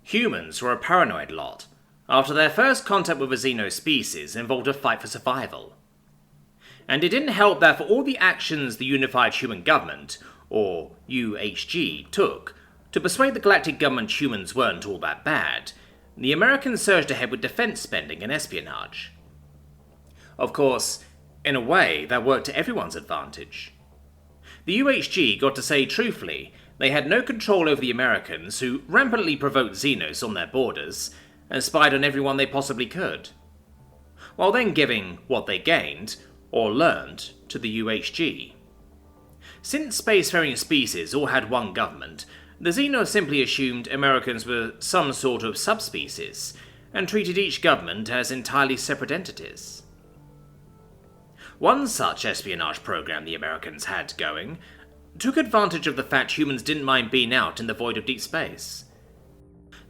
Humans were a paranoid lot, after their first contact with a xeno-species involved a fight for survival. And it didn't help that for all the actions the Unified Human Government, or UHG, took to persuade the galactic government humans weren't all that bad, the Americans surged ahead with defense spending and espionage. Of course, in a way, that worked to everyone's advantage. The UHG got to say truthfully they had no control over the Americans, who rampantly provoked Xenos on their borders and spied on everyone they possibly could, while then giving what they gained, or learned, to the UHG. Since spacefaring species all had one government, the Xenos simply assumed Americans were some sort of subspecies, and treated each government as entirely separate entities. One such espionage program the Americans had going took advantage of the fact humans didn't mind being out in the void of deep space.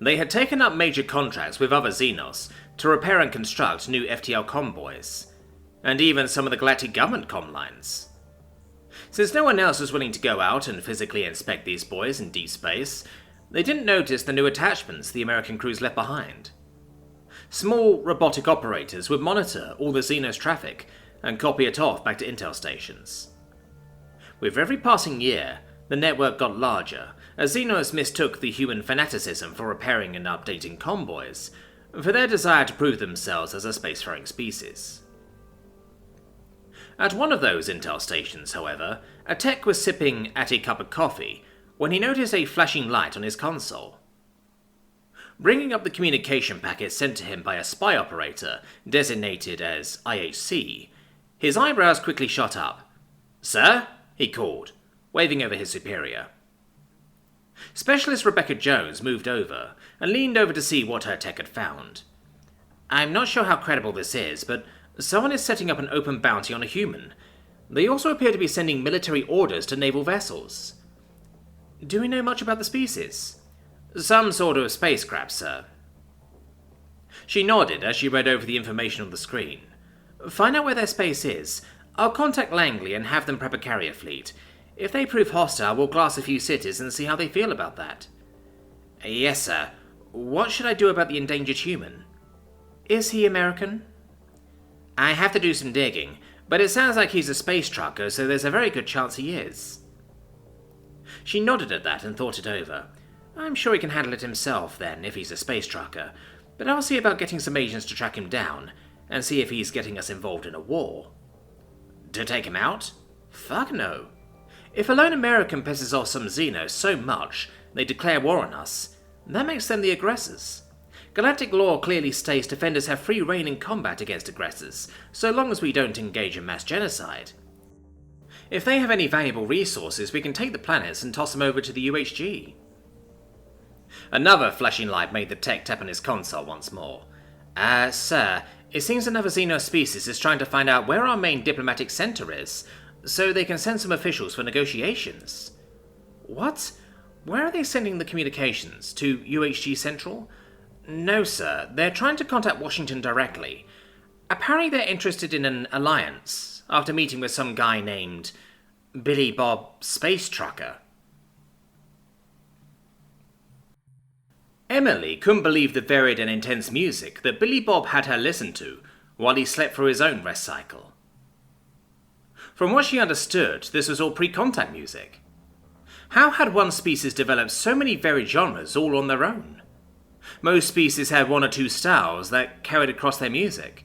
They had taken up major contracts with other Xenos to repair and construct new FTL convoys, and even some of the galactic government comm lines. Since no one else was willing to go out and physically inspect these boys in deep space, they didn't notice the new attachments the American crews left behind. Small robotic operators would monitor all the Xenos traffic and copy it off back to intel stations. With every passing year, the network got larger, as Xenos mistook the human fanaticism for repairing and updating convoys for their desire to prove themselves as a spacefaring species. At one of those intel stations, however, a tech was sipping at a cup of coffee when he noticed a flashing light on his console. Bringing up the communication packet sent to him by a spy operator designated as IHC, his eyebrows quickly shot up. "Sir?" he called, waving over his superior. Specialist Rebecca Jones moved over and leaned over to see what her tech had found. "I'm not sure how credible this is, but someone is setting up an open bounty on a human. They also appear to be sending military orders to naval vessels." "Do we know much about the species?" "Some sort of spacecraft, sir." She nodded as she read over the information on the screen. "Find out where their space is. I'll contact Langley and have them prep a carrier fleet. If they prove hostile, we'll glass a few cities and see how they feel about that." "Yes, sir. What should I do about the endangered human?" "Is he American?" "I have to do some digging, but it sounds like he's a space trucker, so there's a very good chance he is." She nodded at that and thought it over. "I'm sure he can handle it himself, then, if he's a space trucker, but I'll see about getting some agents to track him down, and see if he's getting us involved in a war." "To take him out? Fuck no. If a lone American pisses off some Xenos so much they declare war on us, that makes them the aggressors. Galactic law clearly states defenders have free reign in combat against aggressors, so long as we don't engage in mass genocide. If they have any valuable resources, we can take the planets and toss them over to the UHG." Another flashing light made the tech tap on his console once more. Sir, it seems another Xeno species is trying to find out where our main diplomatic center is, so they can send some officials for negotiations." "What? Where are they sending the communications? To UHG Central?" "No, sir. They're trying to contact Washington directly. Apparently they're interested in an alliance, after meeting with some guy named Billy Bob Space Trucker." Emily couldn't believe the varied and intense music that Billy Bob had her listen to while he slept through his own rest cycle. From what she understood, this was all pre-contact music. How had one species developed so many varied genres all on their own? Most species had one or two styles that carried across their music,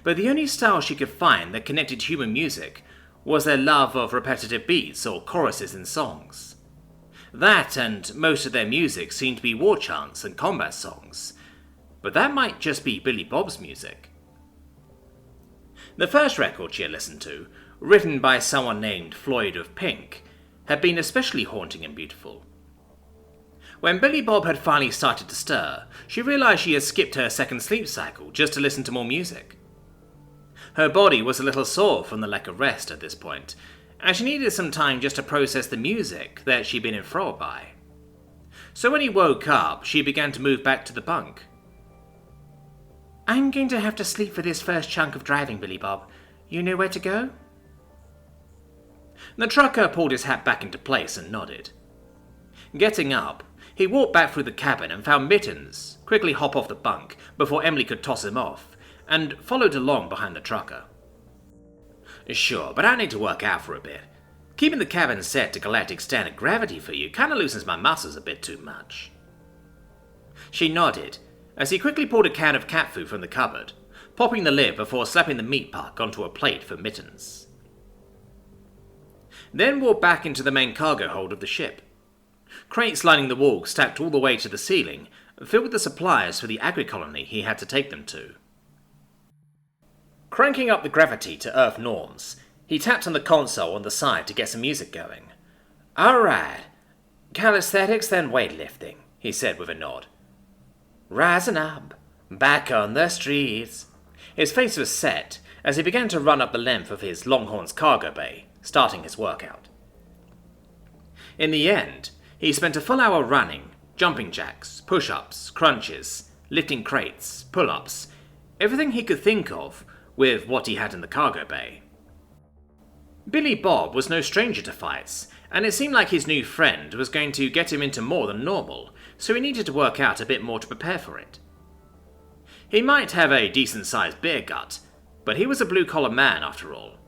but the only style she could find that connected human music was their love of repetitive beats or choruses in songs. That and most of their music seemed to be war chants and combat songs, but that might just be Billy Bob's music. The first record she had listened to, written by someone named Floyd of Pink, had been especially haunting and beautiful. When Billy Bob had finally started to stir, she realized she had skipped her second sleep cycle just to listen to more music. Her body was a little sore from the lack of rest at this point, and she needed some time just to process the music that she'd been enthralled by. So when he woke up, she began to move back to the bunk. "I'm going to have to sleep for this first chunk of driving, Billy Bob. You know where to go?" The trucker pulled his hat back into place and nodded. Getting up, He walked back through the cabin and found Mittens quickly hop off the bunk before Emily could toss him off, and followed along behind the trucker. Sure, but I need to work out for a bit. Keeping the cabin set to galactic standard gravity for you kinda loosens my muscles a bit too much. She nodded, as he quickly pulled a can of cat food from the cupboard, popping the lid before slapping the meat puck onto a plate for Mittens. Then walked back into the main cargo hold of the ship. Crates lining the wall stacked all the way to the ceiling, filled with the supplies for the agri-colony he had to take them to. Cranking up the gravity to Earth norms, he tapped on the console on the side to get some music going. Alright, calisthenics then weightlifting, he said with a nod. Rising up, back on the streets. His face was set as he began to run up the length of his Longhorn's cargo bay, starting his workout. In the end, he spent a full hour running, jumping jacks, push-ups, crunches, lifting crates, pull-ups, everything he could think of with what he had in the cargo bay. Billy Bob was no stranger to fights, and it seemed like his new friend was going to get him into more than normal, so he needed to work out a bit more to prepare for it. He might have a decent-sized beer gut, but he was a blue-collar man after all.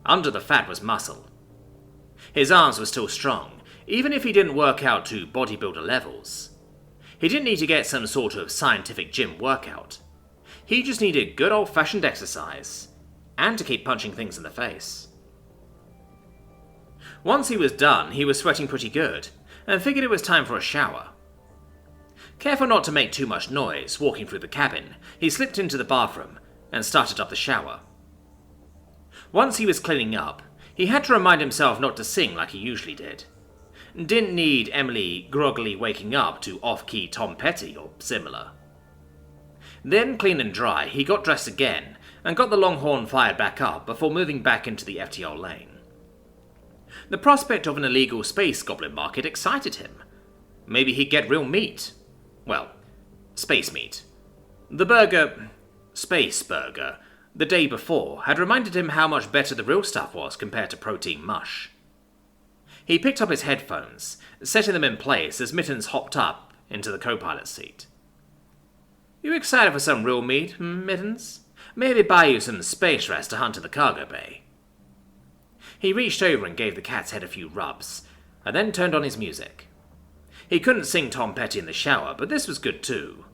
Under the fat was muscle. His arms were still strong, even if he didn't work out to bodybuilder levels. He didn't need to get some sort of scientific gym workout. He just needed good old-fashioned exercise, and to keep punching things in the face. Once he was done, he was sweating pretty good, and figured it was time for a shower. Careful not to make too much noise walking through the cabin, he slipped into the bathroom and started up the shower. Once he was cleaning up, he had to remind himself not to sing like he usually did. Didn't need Emily groggily waking up to off-key Tom Petty or similar. Then, clean and dry, he got dressed again and got the Longhorn fired back up before moving back into the FTL lane. The prospect of an illegal space goblin market excited him. Maybe he'd get real meat. Well, space meat. The burger, Space Burger, the day before had reminded him how much better the real stuff was compared to protein mush. He picked up his headphones, setting them in place as Mittens hopped up into the co-pilot seat. You excited for some real meat, Mittens? Maybe buy you some space rest to hunt in the cargo bay. He reached over and gave the cat's head a few rubs, and then turned on his music. He couldn't sing Tom Petty in the shower, but this was good too.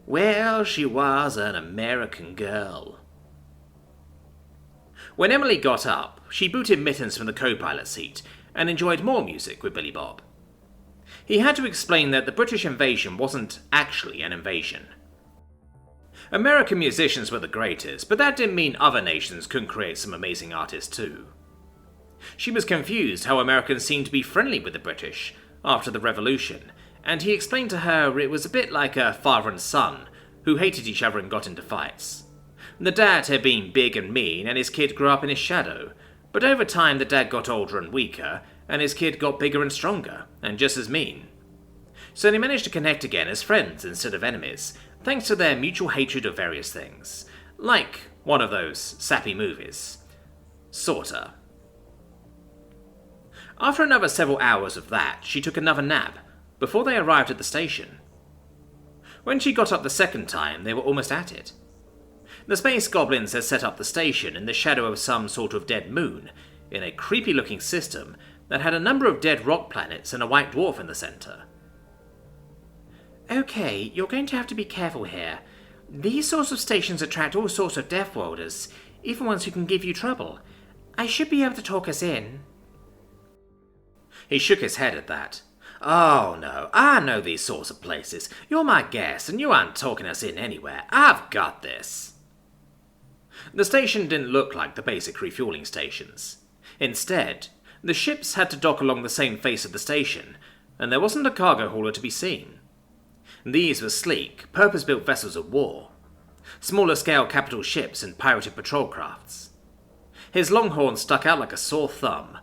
Well, she was an American girl. When Emily got up, she booted Mittens from the co-pilot seat and enjoyed more music with Billy Bob. He had to explain that the British invasion wasn't actually an invasion. American musicians were the greatest, but that didn't mean other nations couldn't create some amazing artists too. She was confused how Americans seemed to be friendly with the British after the Revolution, and he explained to her it was a bit like a father and son who hated each other and got into fights. The dad had been big and mean, and his kid grew up in his shadow, but over time the dad got older and weaker, and his kid got bigger and stronger, and just as mean. So they managed to connect again as friends instead of enemies, thanks to their mutual hatred of various things. Like one of those sappy movies. Sorta. After another several hours of that, she took another nap, before they arrived at the station. When she got up the second time, they were almost at it. The space goblins had set up the station in the shadow of some sort of dead moon, in a creepy-looking system that had a number of dead rock planets and a white dwarf in the center. Okay, you're going to have to be careful here. These sorts of stations attract all sorts of death worlders, even ones who can give you trouble. I should be able to talk us in. He shook his head at that. Oh no, I know these sorts of places. You're my guest, and you aren't talking us in anywhere. I've got this. The station didn't look like the basic refueling stations. Instead, the ships had to dock along the same face of the station, and there wasn't a cargo hauler to be seen. These were sleek, purpose-built vessels of war. Smaller-scale capital ships and pirated patrol crafts. His Longhorn stuck out like a sore thumb,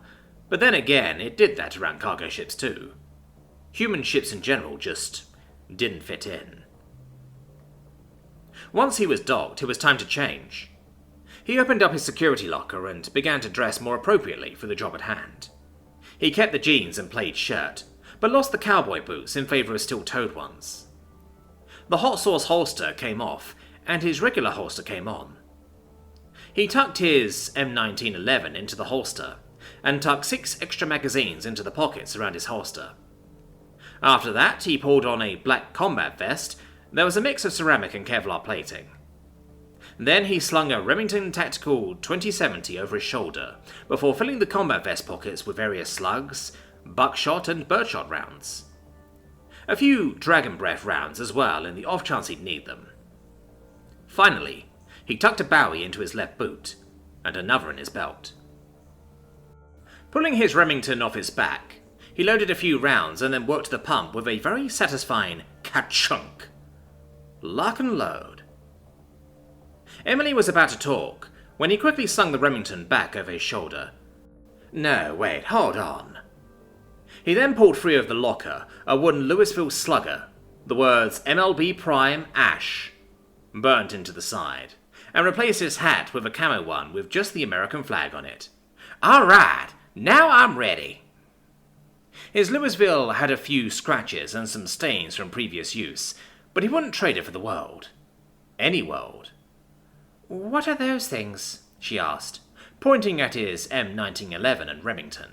but then again, it did that around cargo ships too. Human ships in general just didn't fit in. Once he was docked, it was time to change. He opened up his security locker and began to dress more appropriately for the job at hand. He kept the jeans and plaid shirt, but lost the cowboy boots in favour of steel-toed ones. The hot sauce holster came off, and his regular holster came on. He tucked his M1911 into the holster, and tucked 6 extra magazines into the pockets around his holster. After that, he pulled on a black combat vest. There was a mix of ceramic and Kevlar plating. Then he slung a Remington Tactical 2070 over his shoulder, before filling the combat vest pockets with various slugs, buckshot and birdshot rounds. A few Dragon Breath rounds as well, in the off chance he'd need them. Finally, he tucked a Bowie into his left boot, and another in his belt. Pulling his Remington off his back, he loaded a few rounds and then worked the pump with a very satisfying ka-chunk. Lock and load. Emily was about to talk, when he quickly slung the Remington back over his shoulder. No, wait, hold on. He then pulled free of the locker a wooden Louisville slugger, the words MLB Prime Ash, burnt into the side, and replaced his hat with a camo one with just the American flag on it. Alright, now I'm ready. His Louisville had a few scratches and some stains from previous use, but he wouldn't trade it for the world. Any world. What are those things? She asked, pointing at his M1911 and Remington.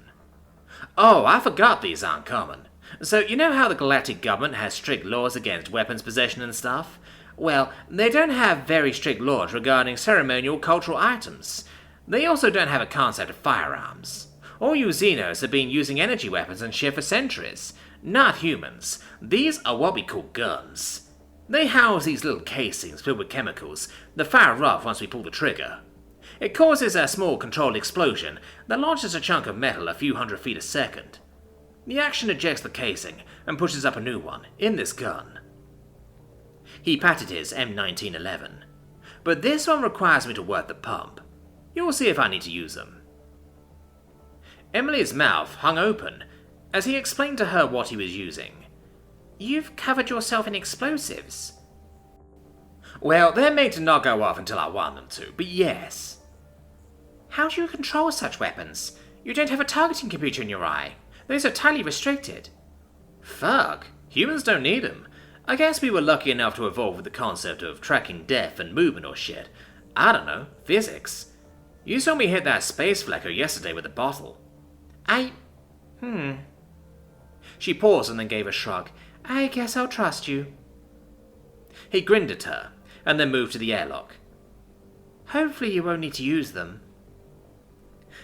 Oh, I forgot these aren't common. So, you know how the galactic government has strict laws against weapons possession and stuff? Well, they don't have very strict laws regarding ceremonial cultural items. They also don't have a concept of firearms. All you Xenos have been using energy weapons and shit for centuries. Not humans. These are what we call guns. They house these little casings filled with chemicals that fire off once we pull the trigger. It causes a small controlled explosion that launches a chunk of metal a few hundred feet a second. The action ejects the casing and pushes up a new one, in this gun. He patted his M1911. But this one requires me to work the pump. You'll see if I need to use them. Emily's mouth hung open as he explained to her what he was using. You've covered yourself in explosives. Well, they're made to not go off until I want them to, but yes. How do you control such weapons? You don't have a targeting computer in your eye. Those are tightly restricted. Fuck, humans don't need them. I guess we were lucky enough to evolve with the concept of tracking death and movement or shit. I don't know, physics. You saw me hit that space flecker yesterday with a bottle. She paused and then gave a shrug. I guess I'll trust you. He grinned at her, and then moved to the airlock. Hopefully you won't need to use them.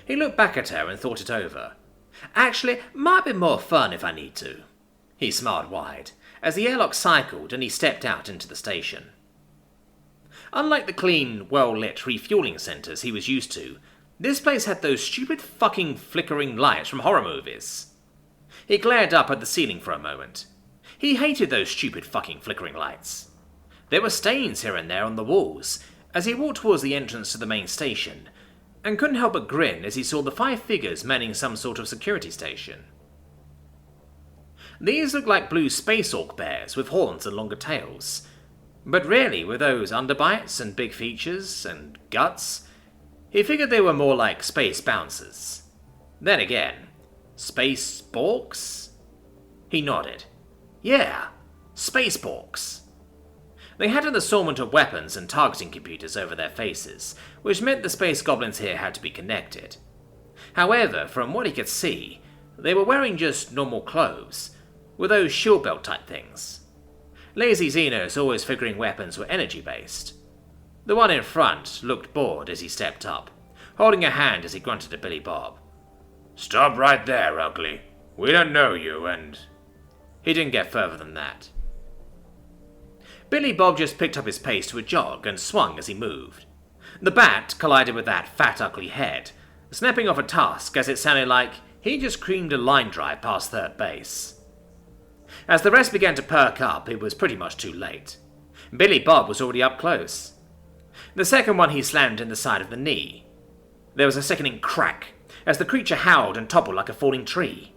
He looked back at her and thought it over. Actually, might be more fun if I need to. He smiled wide, as the airlock cycled and he stepped out into the station. Unlike the clean, well-lit refueling centres he was used to, this place had those stupid fucking flickering lights from horror movies. He glared up at the ceiling for a moment. He hated those stupid fucking flickering lights. There were stains here and there on the walls as he walked towards the entrance to the main station, and couldn't help but grin as he saw the 5 figures manning some sort of security station. These looked like blue space orc bears with horns and longer tails, but really with those underbites and big features and guts, he figured they were more like space bouncers. Then again, space borks? He nodded. Yeah, space borks. They had an assortment of weapons and targeting computers over their faces, which meant the space goblins here had to be connected. However, from what he could see, they were wearing just normal clothes, with those shield belt type things. Lazy Xenos always figuring weapons were energy-based. The one in front looked bored as he stepped up, holding a hand as he grunted at Billy Bob. Stop right there, ugly. We don't know you, and... He didn't get further than that. Billy Bob just picked up his pace to a jog and swung as he moved. The bat collided with that fat, ugly head, snapping off a tusk as it sounded like he just creamed a line drive past third base. As the rest began to perk up, it was pretty much too late. Billy Bob was already up close. The second one he slammed in the side of the knee. There was a sickening crack as the creature howled and toppled like a falling tree.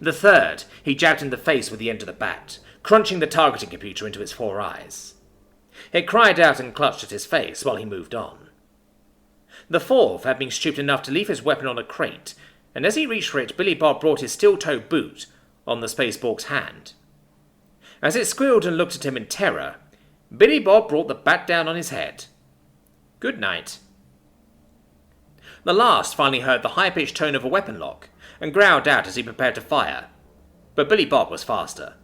The third he jabbed in the face with the end of the bat, crunching the targeting computer into its 4 eyes. It cried out and clutched at his face while he moved on. The fourth had been stupid enough to leave his weapon on a crate, and as he reached for it, Billy Bob brought his steel-toed boot on the spaceborg's hand. As it squealed and looked at him in terror, Billy Bob brought the bat down on his head. Good night. The last finally heard the high-pitched tone of a weapon lock and growled out as he prepared to fire, but Billy Bob was faster.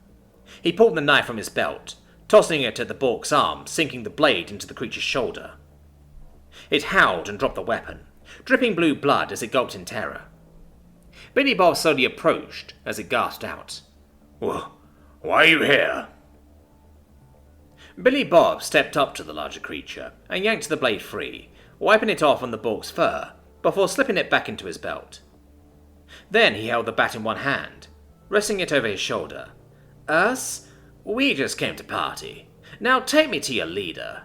He pulled the knife from his belt, tossing it at the Borg's arm, sinking the blade into the creature's shoulder. It howled and dropped the weapon, dripping blue blood as it gulped in terror. Billy Bob slowly approached as it gasped out, "Why are you here?" Billy Bob stepped up to the larger creature and yanked the blade free, wiping it off on the Borg's fur before slipping it back into his belt. Then he held the bat in one hand, resting it over his shoulder. "Us? We just came to party. Now take me to your leader."